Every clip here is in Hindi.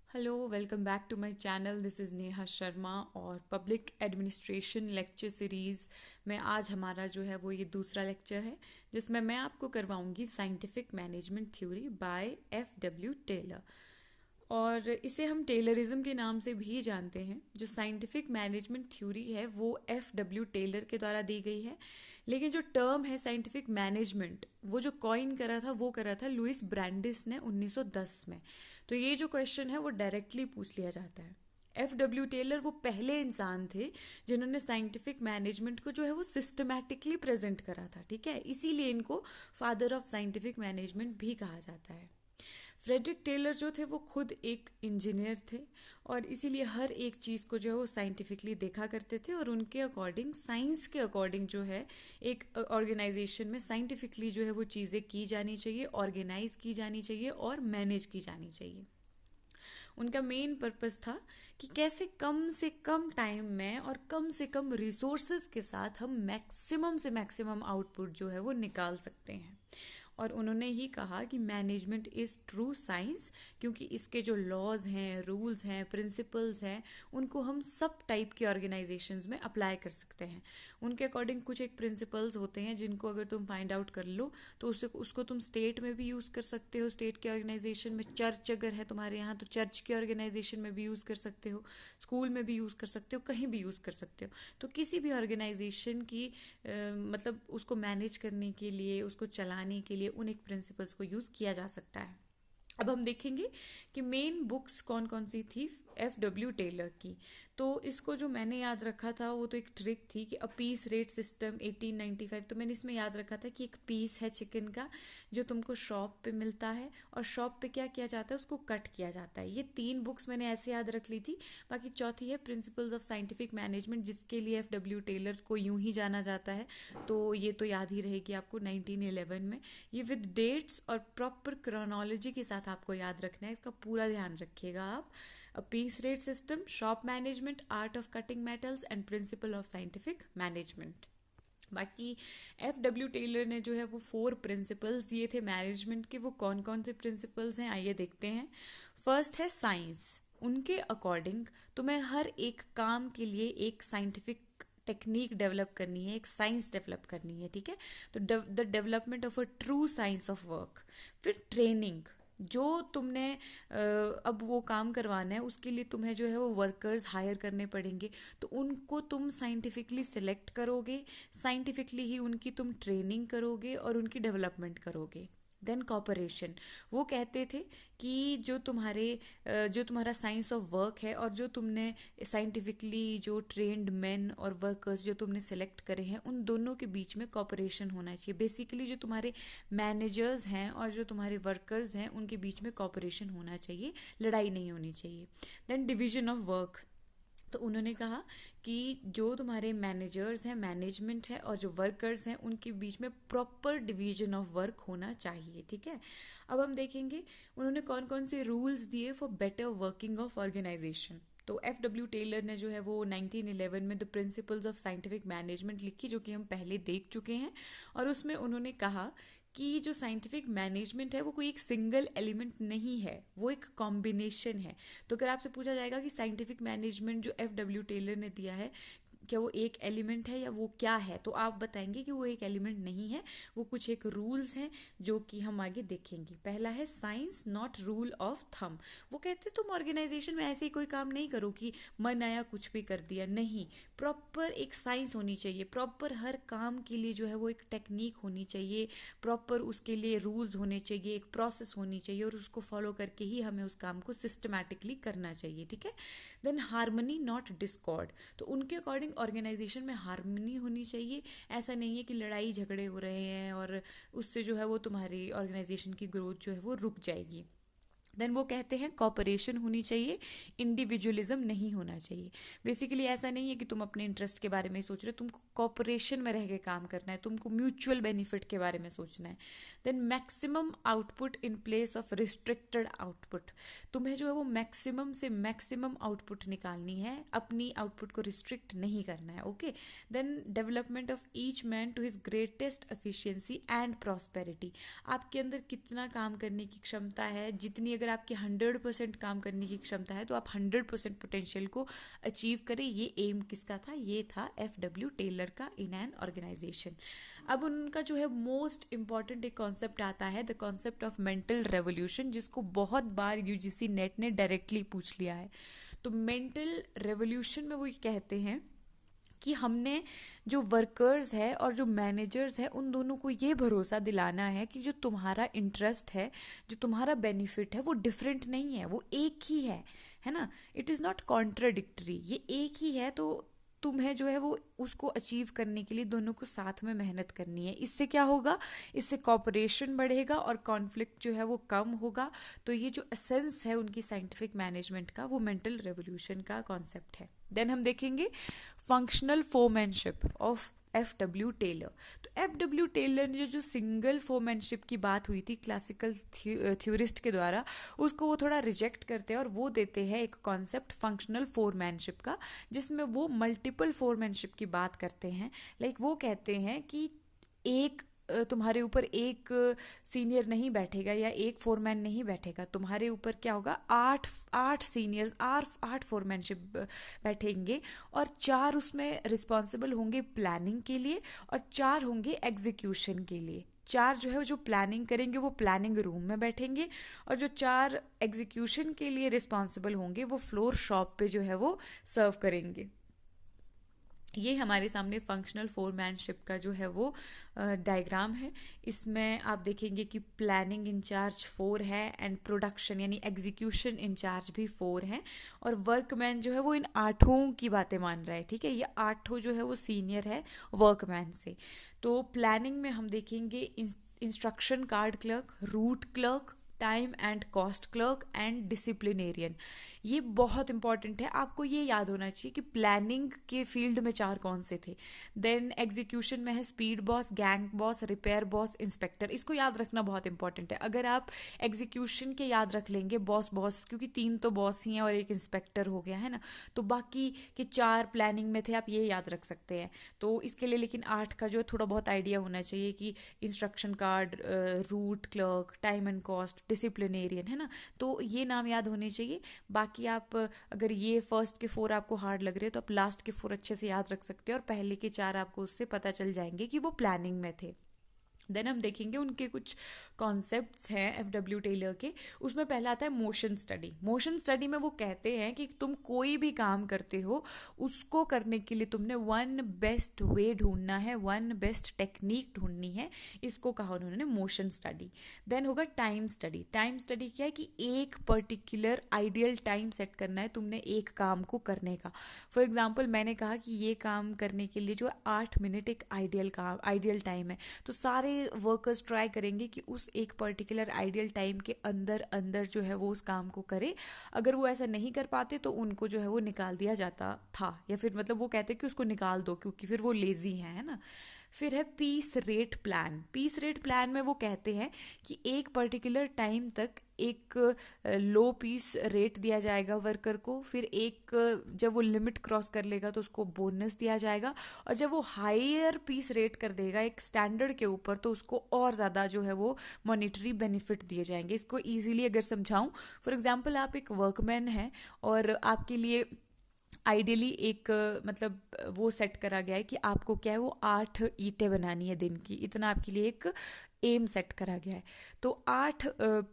Hello, welcome back to my channel. This is Neha Sharma और पब्लिक एडमिनिस्ट्रेशन लेक्चर सीरीज़ में आज हमारा जो है वो ये दूसरा लेक्चर है जिसमें मैं आपको करवाऊंगी scientific management theory by F.W. Taylor. और इसे हम टेलरिज्म के नाम से भी जानते हैं। जो साइंटिफिक मैनेजमेंट थ्योरी है वो F.W. टेलर के द्वारा दी गई है, लेकिन जो टर्म है साइंटिफिक मैनेजमेंट वो जो कॉइन करा था लुइस ब्रांडिस ने 1910 में। तो ये जो क्वेश्चन है वो डायरेक्टली पूछ लिया जाता है। F.W. टेलर वो पहले इंसान थे जिन्होंने साइंटिफिक मैनेजमेंट को जो है वो सिस्टमैटिकली प्रेजेंट करा था। ठीक है, इसीलिए इनको फादर ऑफ साइंटिफिक मैनेजमेंट भी कहा जाता है। फ्रेडरिक टेलर जो थे वो खुद एक इंजीनियर थे और इसीलिए हर एक चीज़ को जो है वो साइंटिफिकली देखा करते थे और उनके अकॉर्डिंग, साइंस के अकॉर्डिंग जो है एक ऑर्गेनाइजेशन में साइंटिफिकली जो है वो चीज़ें की जानी चाहिए, ऑर्गेनाइज की जानी चाहिए और मैनेज की जानी चाहिए। उनका मेन पर्पस था कि कैसे कम से कम टाइम में और कम से कम रिसोर्सेज के साथ हम मैक्सिमम से मैक्सिमम आउटपुट जो है वो निकाल सकते हैं। और उन्होंने ही कहा कि मैनेजमेंट इज़ ट्रू साइंस, क्योंकि इसके जो लॉज हैं, रूल्स हैं, प्रिंसिपल्स हैं, उनको हम सब टाइप के ऑर्गेनाइजेशंस में अप्लाई कर सकते हैं। उनके अकॉर्डिंग कुछ एक प्रिंसिपल्स होते हैं जिनको अगर तुम फाइंड आउट कर लो तो उसको तुम स्टेट में भी यूज़ कर सकते हो। स्टेट के ऑर्गेनाइजेशन में, चर्च अगर है तुम्हारे यहाँ तो चर्च के ऑर्गेनाइजेशन में भी यूज़ कर सकते हो, स्कूल में भी यूज़ कर सकते हो, कहीं भी यूज़ कर सकते हो। तो किसी भी ऑर्गेनाइजेशन की मतलब उसको मैनेज करने के लिए, उसको चलाने के लिए उन एक प्रिंसिपल्स को यूज़ किया जा सकता है। अब हम देखेंगे कि मेन बुक्स कौन कौन सी थी F.W. टेलर की। तो इसको जो मैंने याद रखा था वो तो एक ट्रिक थी कि अ पीस रेट सिस्टम 1895। तो मैंने इसमें याद रखा था कि एक पीस है चिकन का जो तुमको शॉप पे मिलता है और शॉप पे क्या किया जाता है, उसको कट किया जाता है। ये 3 बुक्स मैंने ऐसे याद रख ली थी। बाकी चौथी है प्रिंसिपल्स ऑफ साइंटिफिक मैनेजमेंट, जिसके लिए F.W. टेलर को यूं ही जाना जाता है। तो ये तो याद ही रहेगी आपको 1911 में। ये विद डेट्स और प्रॉपर क्रोनोलॉजी के साथ आपको याद रखना है, इसका पूरा ध्यान रखिएगा आप। A piece rate system, shop management, art of cutting metals and principle of scientific management। बाकी F.W. टेलर ने जो है वो 4 प्रिंसिपल्स दिए थे मैनेजमेंट के। वो कौन कौन से प्रिंसिपल्स हैं आइए देखते हैं। फर्स्ट है साइंस। उनके अकॉर्डिंग तुम्हें हर एक काम के लिए एक साइंटिफिक टेक्निक डेवलप करनी है, एक साइंस डेवलप करनी है। ठीक है, तो the development of a true science of work. फिर ट्रेनिंग, जो तुमने अब वो काम करवाना है उसके लिए तुम्हें जो है वो वर्कर्स हायर करने पड़ेंगे, तो उनको तुम साइंटिफिकली सिलेक्ट करोगे, साइंटिफिकली ही उनकी तुम ट्रेनिंग करोगे और उनकी डेवलपमेंट करोगे। देन कॉपरेशन, वो कहते थे कि जो तुम्हारा साइंस ऑफ वर्क है और जो तुमने साइंटिफिकली जो ट्रेंड मैन और वर्कर्स जो तुमने सेलेक्ट करे हैं उन दोनों के बीच में कॉपरेशन होना चाहिए। बेसिकली जो तुम्हारे मैनेजर्स हैं और जो तुम्हारे वर्कर्स हैं उनके बीच में कॉपरेशन होना चाहिए, लड़ाई नहीं होनी चाहिए। देन डिवीजन ऑफ वर्क, तो उन्होंने कहा कि जो तुम्हारे मैनेजर्स हैं, मैनेजमेंट है और जो वर्कर्स हैं उनके बीच में प्रॉपर डिवीजन ऑफ वर्क होना चाहिए। ठीक है, अब हम देखेंगे उन्होंने कौन कौन से रूल्स दिए for better working of organisation. तो F.W. टेलर ने जो है वो 1911 में the principles of scientific management लिखी, जो कि हम पहले देख चुके हैं। और उसमें उन्होंने कहा कि जो साइंटिफिक मैनेजमेंट है वो कोई एक सिंगल एलिमेंट नहीं है, वो एक कॉम्बिनेशन है। तो अगर आपसे पूछा जाएगा कि साइंटिफिक मैनेजमेंट जो F.W. टेलर ने दिया है क्या वो एक एलिमेंट है या वो क्या है, तो आप बताएंगे कि वो एक एलिमेंट नहीं है, वो कुछ एक रूल्स हैं जो कि हम आगे देखेंगे। पहला है science not rule of thumb. वो कहते तुम ऑर्गेनाइजेशन में ऐसे ही कोई काम नहीं करो कि मन आया कुछ भी कर दिया, नहीं। प्रॉपर एक साइंस होनी चाहिए, प्रॉपर हर काम के लिए जो है वो एक टेक्निक होनी चाहिए, प्रॉपर उसके लिए रूल्स होने चाहिए, एक प्रोसेस होनी चाहिए और उसको फॉलो करके ही हमें उस काम को सिस्टमैटिकली करना चाहिए। ठीक है, देन हार्मनी नॉट डिस्कॉर्ड, तो उनके अकॉर्डिंग ऑर्गेनाइजेशन में हार्मनी होनी चाहिए। ऐसा नहीं है कि लड़ाई झगड़े हो रहे हैं और उससे जो है वो तुम्हारी ऑर्गेनाइजेशन की ग्रोथ जो है वो रुक जाएगी। देन वो कहते हैं कॉपरेशन होनी चाहिए, इंडिविजुअलिज्म नहीं होना चाहिए। बेसिकली ऐसा नहीं है कि तुम अपने इंटरेस्ट के बारे में सोच रहे हो, तुमको कॉपरेशन में रह के काम करना है, तुमको म्यूचुअल बेनिफिट के बारे में सोचना है। Then maximum output in place of restricted output, तुम्हें जो है वो मैक्सिमम से मैक्सिमम आउटपुट निकालनी है, अपनी आउटपुट को रिस्ट्रिक्ट नहीं करना है। Okay, then development of each man to his greatest efficiency and prosperity, आपके अंदर कितना काम करने की क्षमता है, जितनी अगर अगर आपकी 100% काम करने की क्षमता है तो आप 100% पोटेंशियल को अचीव करें। ये एम किसका था? ये था FW टेलर का इन एन ऑर्गेनाइजेशन। अब उनका जो है मोस्ट इम्पॉर्टेंट एक कॉन्सेप्ट आता है, the concept of mental revolution, जिसको बहुत बार यूजीसी नेट ने डायरेक्टली पूछ लिया है। तो मेंटल रेवोल्यूशन में वो ये कहते हैं कि हमने जो वर्कर्स है और जो मैनेजर्स है उन दोनों को ये भरोसा दिलाना है कि जो तुम्हारा इंटरेस्ट है, जो तुम्हारा बेनिफिट है, वो डिफरेंट नहीं है, वो एक ही है ना। इट इज़ नॉट कॉन्ट्राडिक्टरी, ये एक ही है। तो तुम्हें जो है वो उसको अचीव करने के लिए दोनों को साथ में मेहनत करनी है। इससे क्या होगा? इससे कॉपरेशन बढ़ेगा और कॉन्फ्लिक्ट जो है वो कम होगा। तो ये जो एसेंस है उनकी साइंटिफिक मैनेजमेंट का, वो मेंटल रेवोल्यूशन का कॉन्सेप्ट है। देन हम देखेंगे functional foremanship of FW Taylor. तो FW टेलर ने जो सिंगल फोरमैनशिप की बात हुई थी क्लासिकल थ्योरिस्ट के द्वारा, उसको वो थोड़ा रिजेक्ट करते हैं और वो देते हैं एक कॉन्सेप्ट फंक्शनल फोरमैनशिप का, जिसमें वो मल्टीपल फोरमैनशिप की बात करते हैं। लाइक वो कहते हैं कि एक तुम्हारे ऊपर एक सीनियर नहीं बैठेगा या एक फोरमैन नहीं बैठेगा, तुम्हारे ऊपर क्या होगा? आठ सीनियर्स, आठ फोरमैनशिप बैठेंगे और 4 उसमें रिस्पॉन्सिबल होंगे प्लानिंग के लिए और 4 होंगे एग्जीक्यूशन के लिए। 4 जो है जो प्लानिंग करेंगे वो प्लानिंग रूम में बैठेंगे और जो 4 एग्जीक्यूशन के लिए रिस्पॉन्सिबल होंगे वो फ्लोर शॉप पे जो है वो सर्व करेंगे। ये हमारे सामने फंक्शनल फोरमैनशिप का जो है वो डायग्राम है। इसमें आप देखेंगे कि प्लानिंग इंचार्ज 4 है एंड प्रोडक्शन यानी एग्जीक्यूशन इंचार्ज भी 4 हैं और वर्कमैन जो है वो इन 8 की बातें मान रहा है। ठीक है, ये 8 जो है वो सीनियर है वर्कमैन से। तो प्लानिंग में हम देखेंगे instruction card clerk, root clerk, time and cost clerk and disciplinarian. ये बहुत इंपॉर्टेंट है, आपको ये याद होना चाहिए कि प्लानिंग के फील्ड में 4 कौन से थे। देन एग्जीक्यूशन में है speed boss, gang boss, repair boss, inspector. इसको याद रखना बहुत इंपॉर्टेंट है। अगर आप एग्जीक्यूशन के याद रख लेंगे बॉस, क्योंकि 3 तो बॉस ही हैं और एक इंस्पेक्टर हो गया है ना, तो बाकी के 4 प्लानिंग में थे, आप ये याद रख सकते हैं। तो इसके लिए लेकिन 8 का जो थोड़ा बहुत आइडिया होना चाहिए कि instruction card, root clerk, time and cost, disciplinarian, है ना। तो ये नाम याद होने चाहिए। बाकी आप अगर ये फर्स्ट के 4 आपको हार्ड लग रहे हैं तो आप लास्ट के 4 अच्छे से याद रख सकते हैं और पहले के 4 आपको उससे पता चल जाएंगे कि वो प्लानिंग में थे। देन हम देखेंगे उनके कुछ कॉन्सेप्ट्स हैं FW टेलर के। उसमें पहला आता है मोशन स्टडी। मोशन स्टडी में वो कहते हैं कि तुम कोई भी काम करते हो उसको करने के लिए तुमने 1 बेस्ट वे ढूंढना है, 1 बेस्ट टेक्निक ढूंढनी है। इसको कहा उन्होंने मोशन स्टडी। देन होगा टाइम स्टडी। टाइम स्टडी क्या है कि एक पर्टिकुलर आइडियल टाइम सेट करना है तुमने एक काम को करने का। फॉर एग्जाम्पल मैंने कहा कि ये काम करने के लिए जो 8 मिनट एक आइडियल टाइम है, तो सारे वर्कर्स ट्राई करेंगे कि उस एक पर्टिकुलर आइडियल टाइम के अंदर अंदर जो है वो उस काम को करे। अगर वो ऐसा नहीं कर पाते तो उनको जो है वो निकाल दिया जाता था, या फिर मतलब वो कहते कि उसको निकाल दो क्योंकि फिर वो लेजी है ना। फिर है piece rate plan. Piece rate plan में वो कहते हैं कि एक पर्टिकुलर टाइम तक एक लो पीस रेट दिया जाएगा वर्कर को, फिर एक जब वो लिमिट क्रॉस कर लेगा तो उसको बोनस दिया जाएगा, और जब वो हायर पीस रेट कर देगा एक स्टैंडर्ड के ऊपर तो उसको और ज़्यादा जो है वो मॉनिटरी बेनिफिट दिए जाएंगे। इसको ईजिली अगर समझाऊं, फॉर एग्जांपल आप एक वर्कमैन हैं और आपके लिए आइडियली एक मतलब वो सेट करा गया है कि आपको क्या है वो 8 ईंटें बनानी है दिन की, इतना आपके लिए एक एम सेट करा गया है। तो 8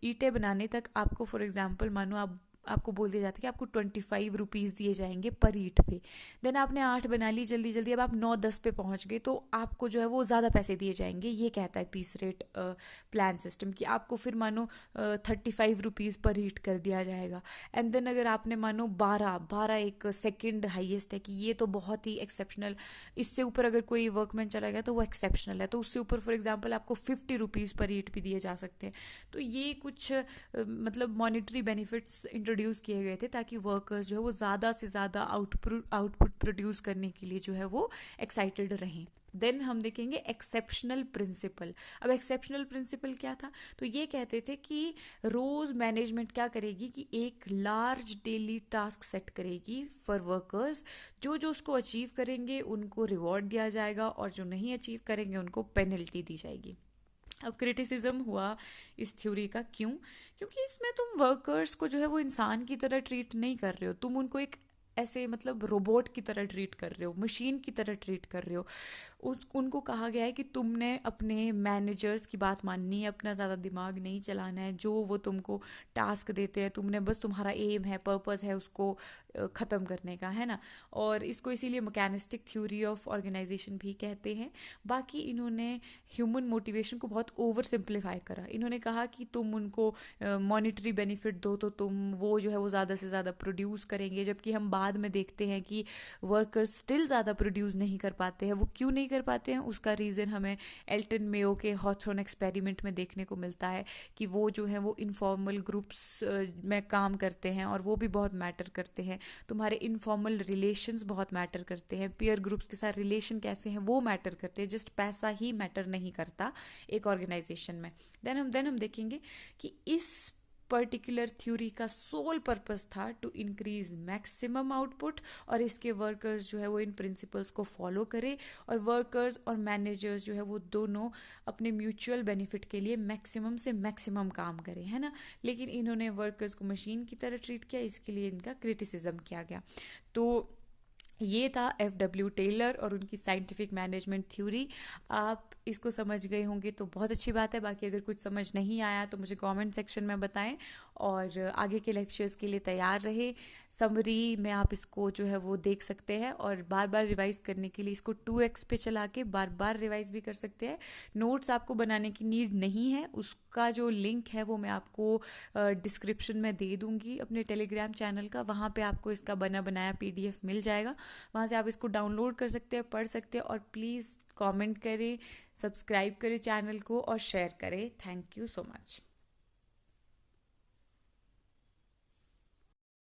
ईंटें बनाने तक आपको फॉर एग्जांपल मानो आपको बोल दिया जाता है कि आपको 25 रुपीज़ दिए जाएंगे पर ईंट पे। देन आपने 8 बना ली जल्दी जल्दी, अब आप 9-10 पे पहुंच गए तो आपको जो है वो ज़्यादा पैसे दिए जाएंगे। ये कहता है पीस रेट प्लान सिस्टम कि आपको फिर मानो 35 रुपीज़ पर ईंट कर दिया जाएगा। एंड देन अगर आपने मानो 12 एक सेकेंड हाईएस्ट है कि ये तो बहुत ही एक्सेप्शनल, इससे ऊपर अगर कोई वर्कमैन चला गया तो वो एक्सेप्शनल है, तो उससे ऊपर फॉर एग्जाम्पल आपको 50 रुपीज़ पर ईंट भी दिए जा सकते हैं। तो ये कुछ मतलब मॉनिटरी बेनिफिट्स इंट्रोड्यूस किए गए थे ताकि वर्कर्स जो है वो ज़्यादा से ज़्यादा आउटपुट प्रोड्यूस करने के लिए जो है वो एक्साइटेड रहें। देन हम देखेंगे एक्सेप्शनल प्रिंसिपल। अब एक्सेप्शनल प्रिंसिपल क्या था? तो ये कहते थे कि रोज मैनेजमेंट क्या करेगी कि एक लार्ज डेली टास्क सेट करेगी फॉर वर्कर्स। जो जो उसको अचीव करेंगे उनको रिवॉर्ड दिया जाएगा और जो नहीं अचीव करेंगे उनको पेनल्टी दी जाएगी। अब क्रिटिसिज्म हुआ इस थ्योरी का, क्यों? क्योंकि इसमें तुम वर्कर्स को जो है वो इंसान की तरह ट्रीट नहीं कर रहे हो, तुम उनको एक ऐसे मतलब रोबोट की तरह ट्रीट कर रहे हो, मशीन की तरह ट्रीट कर रहे हो। उनको कहा गया है कि तुमने अपने मैनेजर्स की बात माननी है, अपना ज़्यादा दिमाग नहीं चलाना है, जो वो तुमको टास्क देते हैं तुमने बस, तुम्हारा एम है, पर्पस है उसको ख़त्म करने का, है ना। और इसको इसीलिए मैकेनिस्टिक थ्योरी ऑफ ऑर्गेनाइजेशन भी कहते हैं। बाकी इन्होंने ह्यूमन मोटिवेशन को बहुत ओवर सिंप्लीफाई करा। इन्होंने कहा कि तुम उनको मॉनिटरी बेनिफिट दो तो तुम वो जो है वो ज़्यादा से ज़्यादा प्रोड्यूस करेंगे, जबकि हम बाद में देखते हैं कि वर्कर्स स्टिल ज़्यादा प्रोड्यूस नहीं कर पाते हैं। वो क्यों नहीं कर पाते हैं, उसका रीज़न हमें एल्टन मेयो के हॉथरन एक्सपेरिमेंट में देखने को मिलता है कि वो जो है वो इनफॉर्मल ग्रुप्स में काम करते हैं और वो भी बहुत मैटर करते हैं। तुम्हारे इनफॉर्मल रिलेशंस बहुत मैटर करते हैं, पीयर ग्रुप्स के साथ रिलेशन कैसे हैं वो मैटर करते हैं, जस्ट पैसा ही मैटर नहीं करता एक ऑर्गेनाइजेशन में। देन हम देखेंगे कि इस पर्टिकुलर थ्योरी का सोल पर्पस था टू इंक्रीज मैक्सिमम आउटपुट, और इसके वर्कर्स जो है वो इन प्रिंसिपल्स को फॉलो करें, और वर्कर्स और मैनेजर्स जो है वो दोनों अपने म्यूचुअल बेनिफिट के लिए मैक्सिमम से मैक्सिमम काम करें, है ना। लेकिन इन्होंने वर्कर्स को मशीन की तरह ट्रीट किया, इसके लिए इनका क्रिटिसिज्म किया गया। तो ये था F.W. टेलर और उनकी साइंटिफिक मैनेजमेंट थ्योरी। आप इसको समझ गए होंगे तो बहुत अच्छी बात है। बाकी अगर कुछ समझ नहीं आया तो मुझे कमेंट सेक्शन में बताएं, और आगे के लेक्चर्स के लिए तैयार रहे। समरी में आप इसको जो है वो देख सकते हैं, और बार बार रिवाइज करने के लिए इसको 2x पे चला के बार बार रिवाइज भी कर सकते हैं। नोट्स आपको बनाने की नीड नहीं है, उसका जो लिंक है वो मैं आपको डिस्क्रिप्शन में दे दूंगी अपने टेलीग्राम चैनल का। वहाँ पे आपको इसका बना बनाया PDF मिल जाएगा, वहाँ से आप इसको डाउनलोड कर सकते हैं, पढ़ सकते हैं। और प्लीज़ कमेंट करें, सब्सक्राइब करें चैनल को और शेयर करें। Thank you so much.